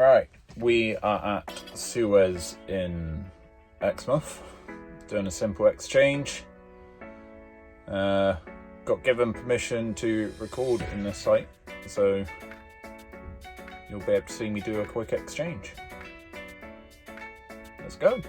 Right, we are at Suez in Exmouth, doing a simple exchange. Got given permission to record in this site, so you'll be able to see me do a quick exchange. Let's go.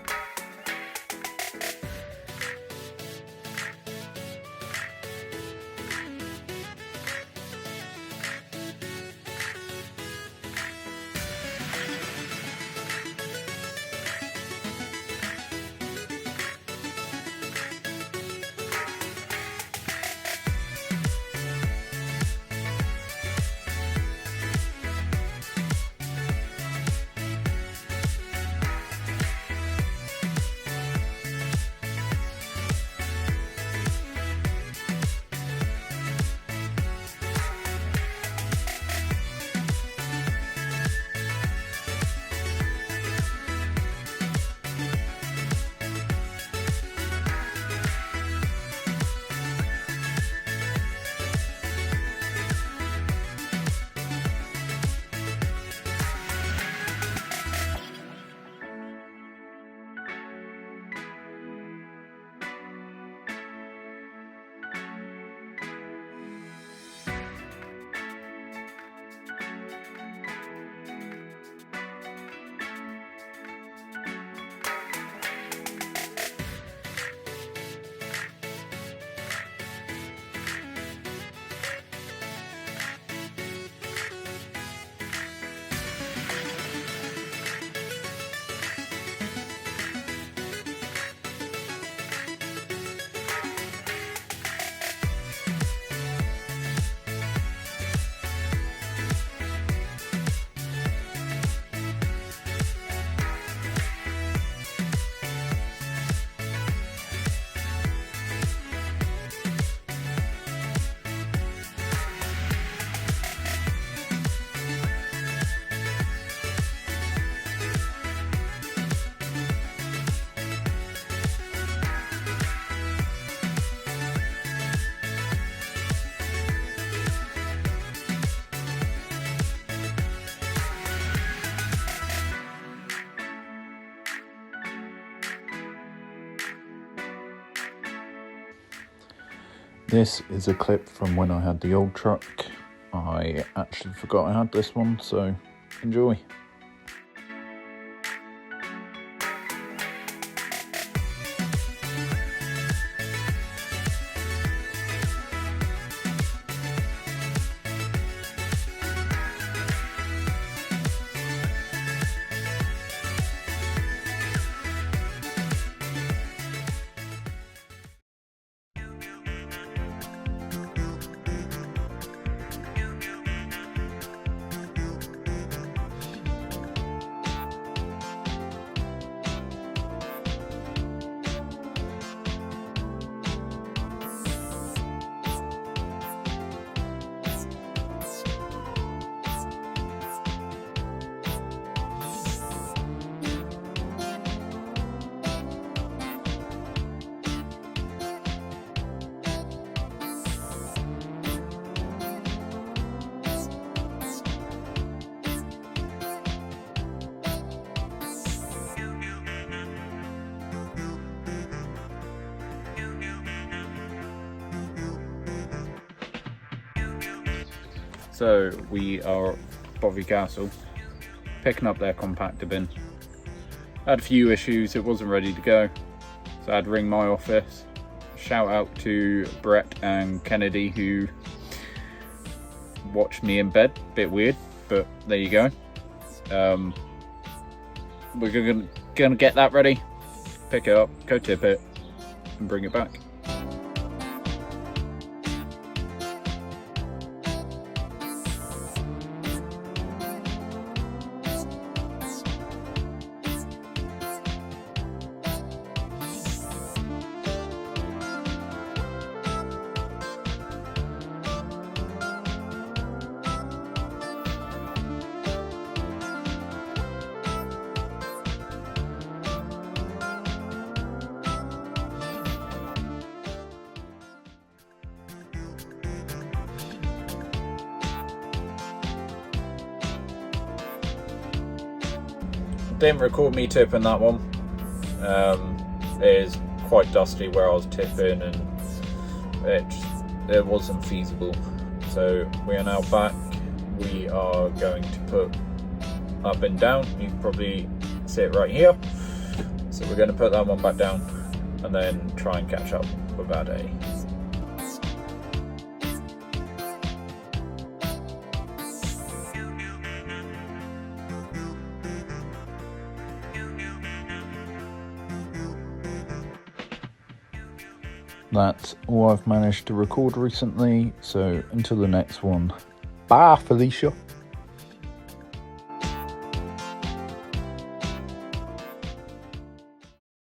This is a clip from when I had the old truck. I actually forgot I had this one, so enjoy. So we are at Bovey Castle, picking up their compactor bin. Had a few issues, it wasn't ready to go, so I had to ring my office. Shout out to Brett and Kennedy who watched me in bed, bit weird, but there you go. We're gonna get that ready, pick it up, go tip it, and bring it back. didn't record me tipping that one. It is quite dusty where I was tipping, and it wasn't feasible. So we are now back. We are going to put up and down. You can probably see it right here. So we're going to put that one back down and then try and catch up with our day. That's all I've managed to record recently, so until the next one, bye Felicia.